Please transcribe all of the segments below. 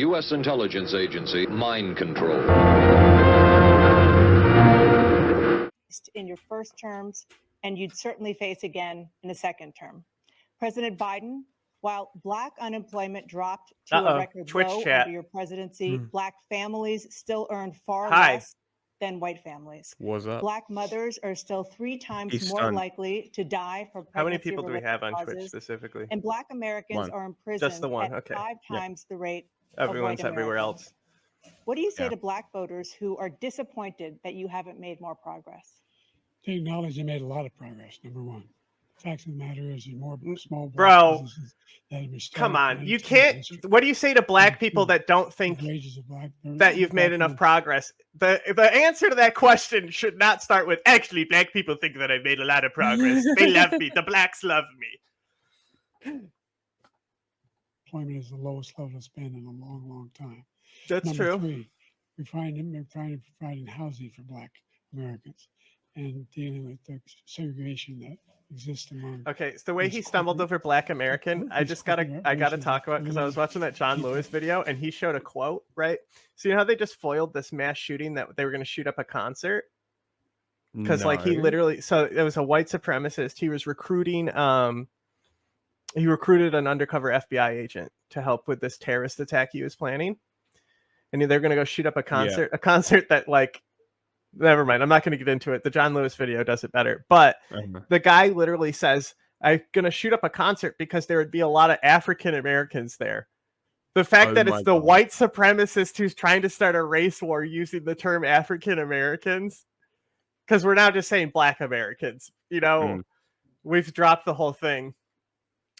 U.S. intelligence agency mind control. In your first terms, and you'd certainly face again in a second term. President Biden, while Black unemployment dropped to a record low under your presidency, Black families still earn far less than white families. What's up? Black mothers are still 3 times more likely to die from pregnancy. How many people do we have on Twitch specifically? And Black Americans are imprisoned Just the one. at Okay. 5 times the rate Everyone's of white everywhere Americans. else. What do you say to Black voters who are disappointed that you haven't made more progress? They acknowledge they made a lot of progress, number one. The fact of the matter is there's more small Bro, businesses that have been started. Come on. You can't. What do you say to Black people that don't think that you've made enough progress? The answer to that question should not start with, actually, Black people think that I made a lot of progress. They love me. The Blacks love me. Employment is the lowest level it's been in a long, long time. That's Number true. 3, we're providing housing for Black Americans and dealing with the segregation that exists among. Okay, it's the way he stumbled over Black American. I gotta talk about, because I was watching that John Lewis video and he showed a quote, right? So you know how they just foiled this mass shooting that they were going to shoot up a concert? Because like he literally, so it was a white supremacist. He was recruiting, he recruited an undercover FBI agent to help with this terrorist attack he was planning. And they're going to go shoot up a concert, a concert that like, never mind. I'm not going to get into it. The John Lewis video does it better. But the guy literally says, I'm going to shoot up a concert because there would be a lot of African Americans there. The fact that it's the white supremacist who's trying to start a race war using the term African Americans, because we're now just saying Black Americans, you know, we've dropped the whole thing,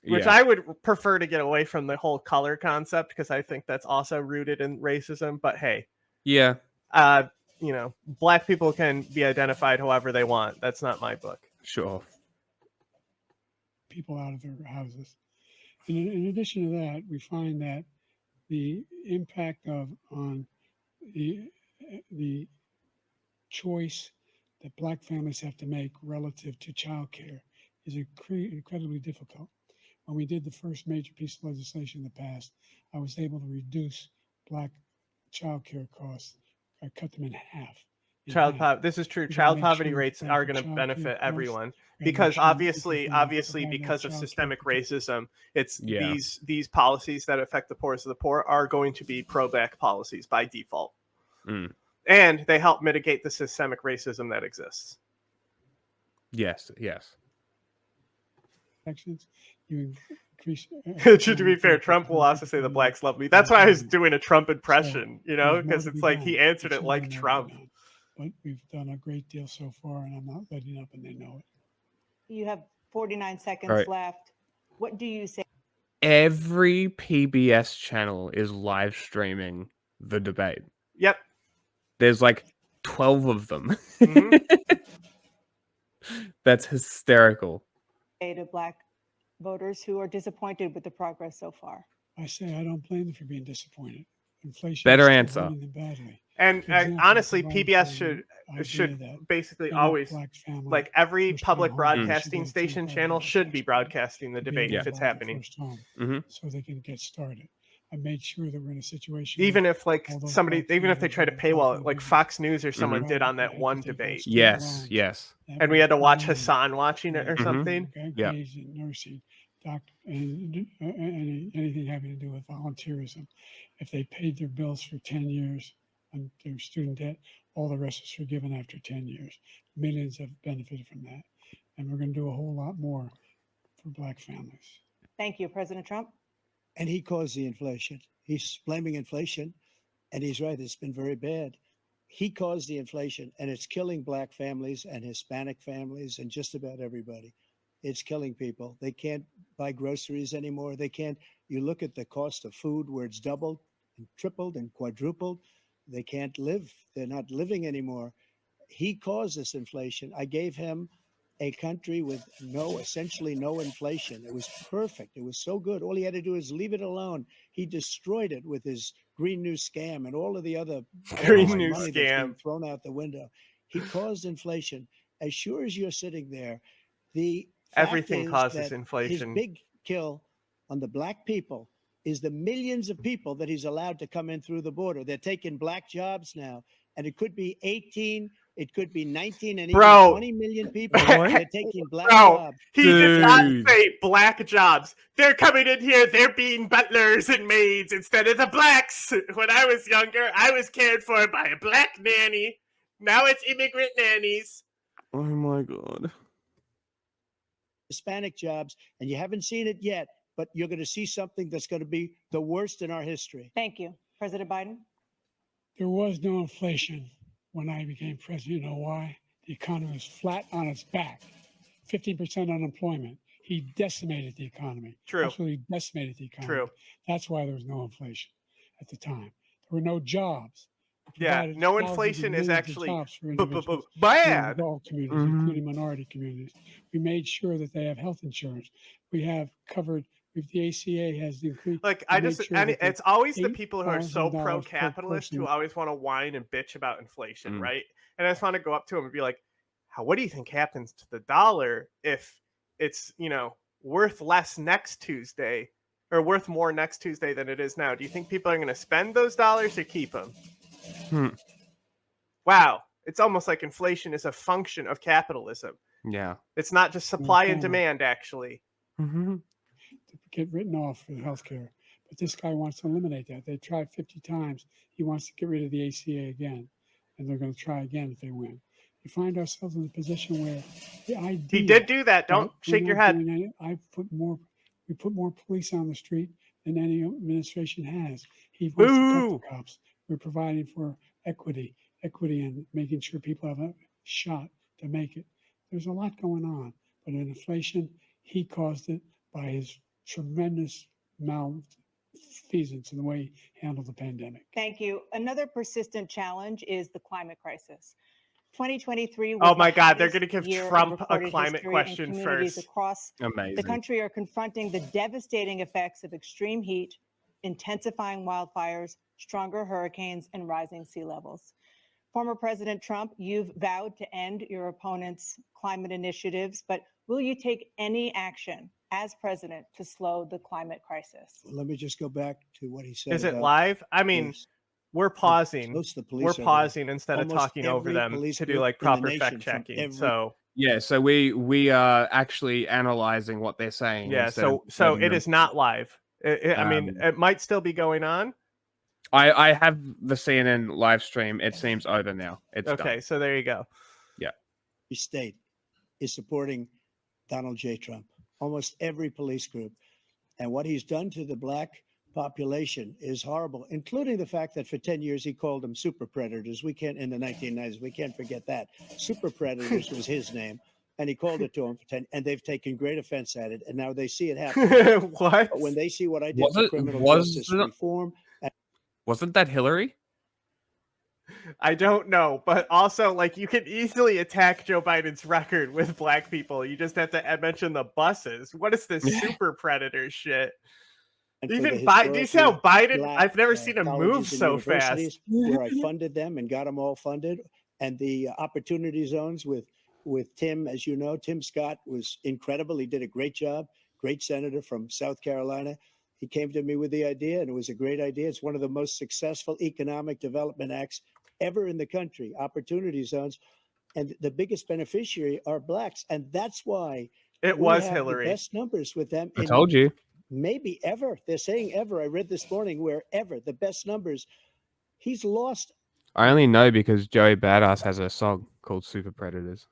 which I would prefer to get away from the whole color concept, because I think that's also rooted in racism. But hey, you know, Black people can be identified however they want. That's not my book. Sure. People out of their houses. In addition to that, we find that the impact on the choice that Black families have to make relative to childcare is incredibly difficult. When we did the first major piece of legislation in the past, I was able to reduce Black childcare costs. I cut them in half. This is true. Child poverty rates are going to benefit everyone, because obviously because of systemic racism, it's these policies that affect the poorest of the poor are going to be pro-Black policies by default. And they help mitigate the systemic racism that exists. Yes. You increase. To be fair, Trump will also say the Blacks love me. That's why I was doing a Trump impression, you know, because it's like he answered it like Trump. But we've done a great deal so far, and I'm not letting up, and they know it. You have 49 seconds left. What do you say? Every PBS channel is live streaming the debate. Yep. There's like 12 of them. That's hysterical. To Black voters who are disappointed with the progress so far? I say I don't blame them for being disappointed. Inflation better is answer. them badly. And example, honestly, PBS should basically always, like every public broadcasting station channel should be broadcasting the debate if it's happening. So they can get started. I made sure that we're in a situation. Even if like somebody, even if they try to paywall it, like Fox News or someone did on that one debate. Yes. And we had to watch Hassan watching it or something. Engaged in nursing, doctor, and anything having to do with volunteerism. If they paid their bills for 10 years on their student debt, all the rest is forgiven after 10 years. Millions have benefited from that. And we're going to do a whole lot more for Black families. Thank you, President Trump. And he caused the inflation. He's blaming inflation, and he's right. It's been very bad. He caused the inflation, and it's killing Black families and Hispanic families and just about everybody. It's killing people. They can't buy groceries anymore. They can't. You look at the cost of food where it's doubled and tripled and quadrupled. They can't live. They're not living anymore. He caused this inflation. I gave him a country with essentially no inflation. It was perfect. It was so good. All he had to do is leave it alone. He destroyed it with his Green New Scam and all of the other Green New Scam thrown out the window. He caused inflation. As sure as you're sitting there, everything causes inflation. His big kill on the Black people is the millions of people that he's allowed to come in through the border. They're taking black jobs now, and it could be 18, it could be 19, and even 20 million people. They're taking black jobs. He did not say black jobs. They're coming in here. They're being butlers and maids instead of the blacks. When I was younger, I was cared for by a black nanny. Now it's immigrant nannies. Oh my God. Hispanic jobs, and you haven't seen it yet, but you're going to see something that's going to be the worst in our history. Thank you. President Biden? There was no inflation when I became president. You know why? The economy was flat on its back. 15% unemployment. He decimated the economy. True. Absolutely decimated the economy. True. That's why there was no inflation at the time. There were no jobs. Yeah, no inflation is actually bad. All communities, including minority communities. We made sure that they have health insurance. We have covered. The ACA has increased. Like it's always the people who are so pro-capitalist who always want to whine and bitch about inflation, right? And I just want to go up to them and be like, what do you think happens to the dollar if it's, worth less next Tuesday or worth more next Tuesday than it is now? Do you think people are going to spend those dollars or keep them? Wow. It's almost like inflation is a function of capitalism. Yeah. It's not just supply and demand, actually. To get written off for healthcare. But this guy wants to eliminate that. They tried 50 times. He wants to get rid of the ACA again. And they're going to try again if they win. We find ourselves in a position where the idea... He did do that. Don't shake your head. We put more police on the street than any administration has. He wants to cut the cops. We're providing for equity and making sure people have a shot to make it. There's a lot going on. But in inflation, he caused it by his tremendous malfeasance in the way he handled the pandemic. Thank you. Another persistent challenge is the climate crisis. 2023 was oh my God, they're going to give Trump a climate question first. first. Across the country are confronting the devastating effects of extreme heat, intensifying wildfires, stronger hurricanes, and rising sea levels. Former President Trump, you've vowed to end your opponent's climate initiatives, but will you take any action as president to slow the climate crisis? Let me just go back to what he said. Is it live? I mean, we're pausing. We're pausing instead of talking over them to do like proper fact checking. So yeah, so we are actually analyzing what they're saying. Yeah, so it is not live. I mean, it might still be going on. I have the CNN live stream. It seems over now. It's okay. Done. So there you go. Yeah. Every state is supporting Donald J. Trump. Almost every police group, and what he's done to the black population is horrible, including the fact that for 10 years he called them super predators. We can't, in the 1990s, we can't forget that. Super predators was his name, and he called it to them for 10, and they've taken great offense at it, and now they see it happen. What? But when they see what I did for criminal justice reform. Wasn't that Hillary? I don't know, but also, like, you can easily attack Joe Biden's record with black people. You just have to mention the buses. What is this super predator shit? Even Biden, do you see how Biden? I've never seen him move so fast. Where I funded them and got them all funded, and the opportunity zones with Tim, as you know, Tim Scott was incredible. He did a great job. Great senator from South Carolina. He came to me with the idea, and it was a great idea. It's one of the most successful economic development acts ever in the country, opportunity zones. And the biggest beneficiary are blacks. And that's why it was Hillary. The best numbers with them. I told you. Maybe ever. They're saying ever. I read this morning where ever. The best numbers. He's lost. I only know because Joey Badass has a song called Super Predators.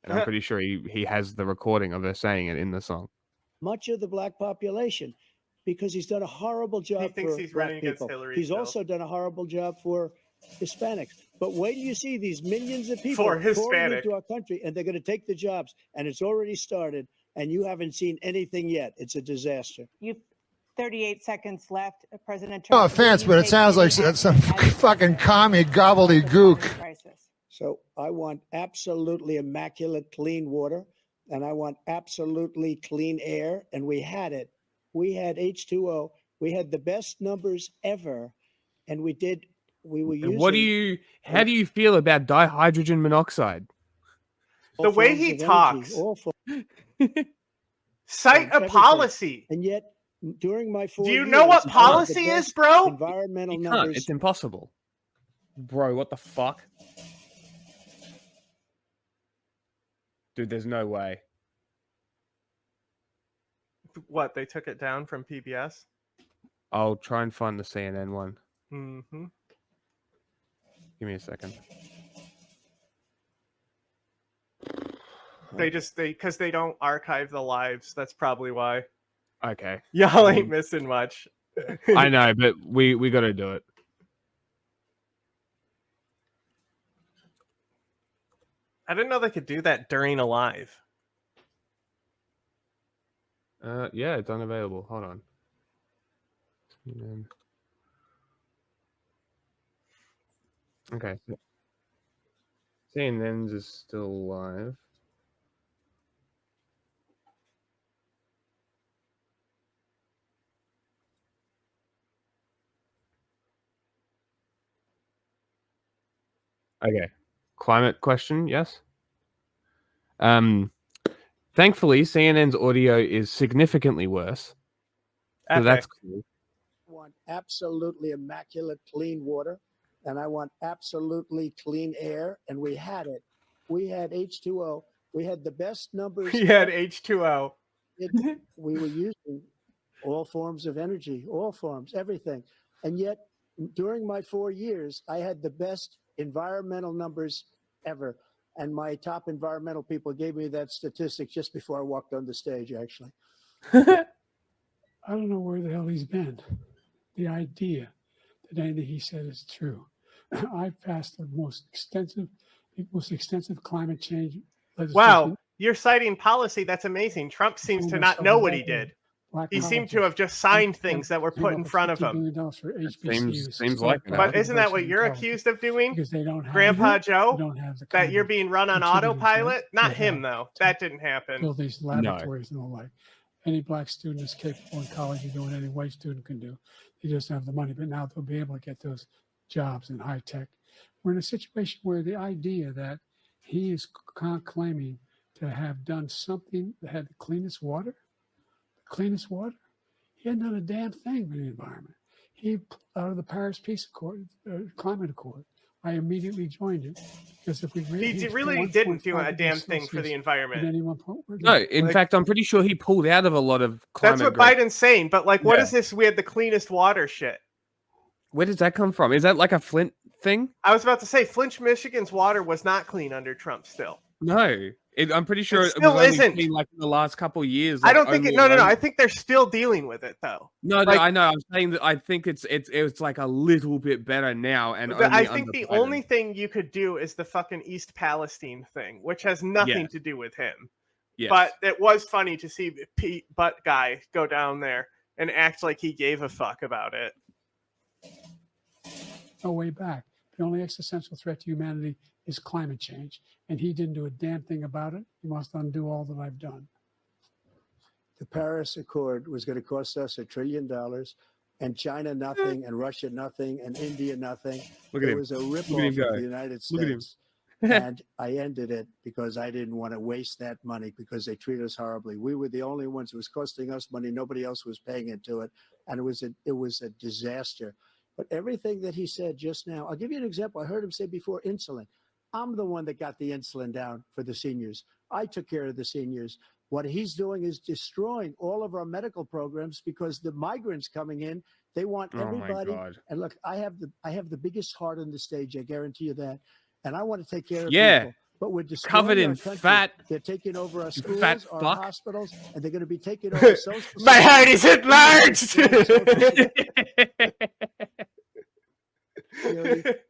And I'm pretty sure he has the recording of her saying it in the song. Much of the black population. Because he's done a horrible job for black people. He's also done a horrible job for Hispanics. But wait till you see these millions of people pouring into our country, and they're going to take the jobs. And it's already started, and you haven't seen anything yet. It's a disaster. You've 38 seconds left, President Trump. No offense, but it sounds like some fucking commie gobbledygook. So I want absolutely immaculate clean water, and I want absolutely clean air, and we had it. We had H2O. We had the best numbers ever, and we were using. How do you feel about dihydrogen monoxide? The way he talks. Cite a policy. And yet during my 4 Do you years, know what I had the policy is, best bro? Environmental You can't. numbers. It's impossible. Bro, what the fuck? Dude, there's no way. What, they took it down from PBS? I'll try and find the CNN one. Mm-hmm. Give me a second. Because they don't archive the lives. That's probably why. Okay. Y'all ain't missing much. I know, but we got to do it. I didn't know they could do that during a live. Yeah, it's unavailable. Hold on. Okay. CNN's is still live. Okay. Climate question, yes? Thankfully, CNN's audio is significantly worse. So that's cool. I want absolutely immaculate clean water, and I want absolutely clean air, and we had it. We had H2O. We had the best numbers. We had H2O. We were using all forms of energy, all forms, everything. And yet, during my 4 years, I had the best environmental numbers ever. And my top environmental people gave me that statistic just before I walked on the stage, actually. I don't know where the hell he's been. The idea that anything he said is true. I've passed the most extensive climate change legislation. Wow, you're citing policy. That's amazing. Trump seems to not know what he did. He seemed to have just signed things that were put in front of him. Seems like it. But isn't that what you're accused of doing, because they don't have, Grandpa Joe? They don't have the that you're being run on autopilot? Not that him, though. That didn't happen. build these laboratories and the like. Any black student is capable in college of doing any white student can do. They just don't have the money. But now they'll be able to get those jobs in high tech. We're in a situation where the idea that he is claiming to have done something that had the cleanest water, he hadn't done a damn thing for the environment. He pulled out of the Paris Peace Accord, Climate Accord. I immediately joined it because if we he really didn't do a damn thing for the environment. No, in fact, I'm pretty sure he pulled out of a lot of climate. That's what Biden's saying. But like, what is this? We had the cleanest water shit. Where does that come from? Is that like a Flint thing? I was about to say Flint, Michigan's water was not clean under Trump still. No. I'm pretty sure it still isn't. Clean, like in the last couple of years. I don't think it. No. I think they're still dealing with it though. No, I know. I'm saying that I think it's like a little bit better now. And I think the only thing you could do is the fucking East Palestine thing, which has nothing to do with him. Yes. But it was funny to see Pete Butt guy go down there and act like he gave a fuck about it. No way back. The only existential threat to humanity is climate change. And he didn't do a damn thing about it. He wants to undo all that I've done. The Paris Accord was going to cost us $1 trillion, and China nothing, and Russia nothing, and India nothing. It was a ripoff of the United States. And I ended it because I didn't want to waste that money because they treat us horribly. We were the only ones. It was costing us money. Nobody else was paying into it. And it was a disaster. But everything that he said just now, I'll give you an example. I heard him say before insulin. I'm the one that got the insulin down for the seniors. I took care of the seniors. What he's doing is destroying all of our medical programs because the migrants coming in, they want everybody. And look, I have the biggest heart on the stage. I guarantee you that. And I want to take care of people. But we're destroying covered in our country. fat. They're taking over our schools, our hospitals, and they're going to be taking over social. My heart is enlarged.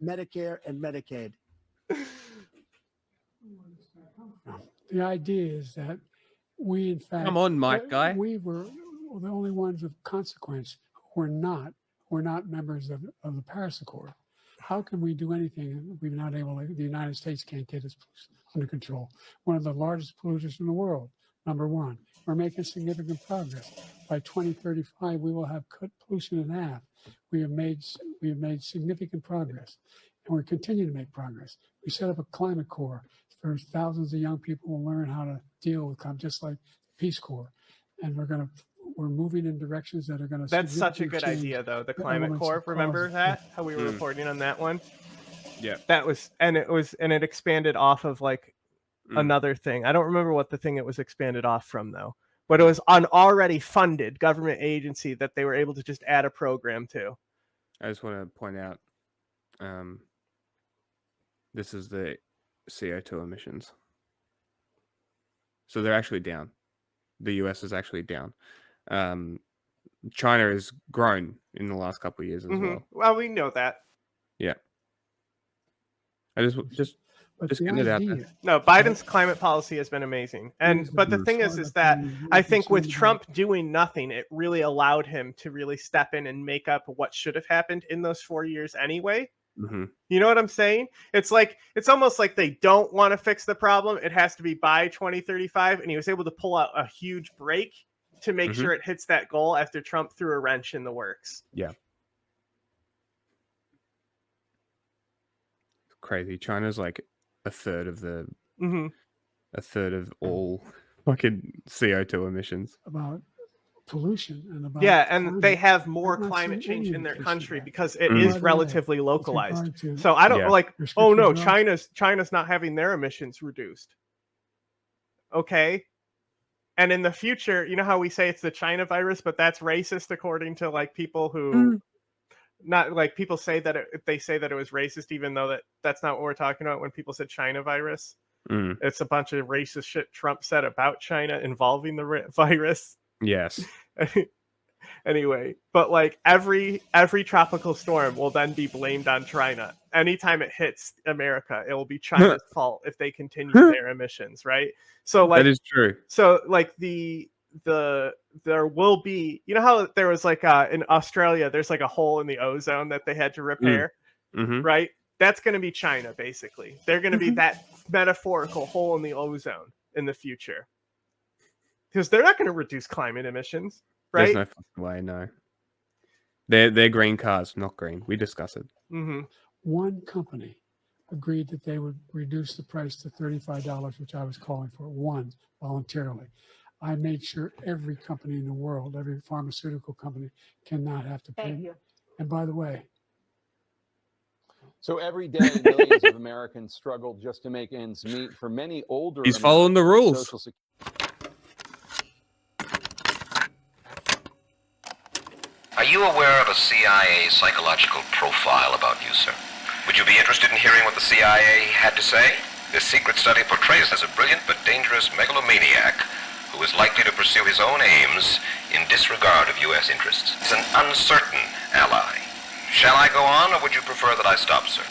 Medicare and Medicaid. The idea is that we, in fact, come on, Mike guy, we were the only ones of consequence who were not members of the Paris Accord. How can we do anything if we're not able to? The United States can't get its under control. One of the largest polluters in the world, number one. We're making significant progress. By 2035, we will have cut pollution in half. We have made significant progress, and we're continuing to make progress. We set up a climate corps for thousands of young people will learn how to deal with climate, just like Peace Corps. And we're going to we're moving in directions that are going to. That's such a good idea, though. The Climate Corps. Remember that? How we were reporting on that one? Yeah. That was, and it expanded off of like another thing. I don't remember what the thing it was expanded off from though. But it was an already funded government agency that they were able to just add a program to. I just want to point out, this is the CO2 emissions. So they're actually down. The US is actually down. China has grown in the last couple of years as well. Well, we know that. Yeah. I just getting it out there. No, Biden's climate policy has been amazing. But the thing is that I think with Trump doing nothing, it really allowed him to really step in and make up what should have happened in those 4 years anyway. Mm-hmm. You know what I'm saying? It's almost like they don't want to fix the problem. It has to be by 2035. And he was able to pull out a huge break to make sure it hits that goal after Trump threw a wrench in the works. Yeah. Crazy. China's like a third of all fucking CO2 emissions. About pollution and about and they have more climate change in their country because it is relatively localized. So I don't oh no, China's not having their emissions reduced. Okay. And in the future, you know how we say it's the China virus, but that's racist according to like people who not like people say that they say that it was racist, even though that's not what we're talking about when people said China virus. It's a bunch of racist shit Trump said about China involving the virus. Yes. Anyway, but like every tropical storm will then be blamed on China. Anytime it hits America, it will be China's fault if they continue their emissions, right? So like that is true. So like there will be, you know how there was like in Australia, there's like a hole in the ozone that they had to repair, right? That's going to be China, basically. They're going to be that metaphorical hole in the ozone in the future. Because they're not going to reduce climate emissions, right? There's no fucking way, no. They're green cars, not green. We discuss it. One company agreed that they would reduce the price to $35, which I was calling for, one, voluntarily. I made sure every company in the world, every pharmaceutical company, cannot have to pay. Thank you. And by the way, so every day, millions of Americans struggle just to make ends meet. For many older He's following the rules. Social Security. Are you aware of a CIA psychological profile about you, sir? Would you be interested in hearing what the CIA had to say? This secret study portrays as a brilliant but dangerous megalomaniac who is likely to pursue his own aims in disregard of U.S. interests. He's an uncertain ally. Shall I go on, or would you prefer that I stop, sir?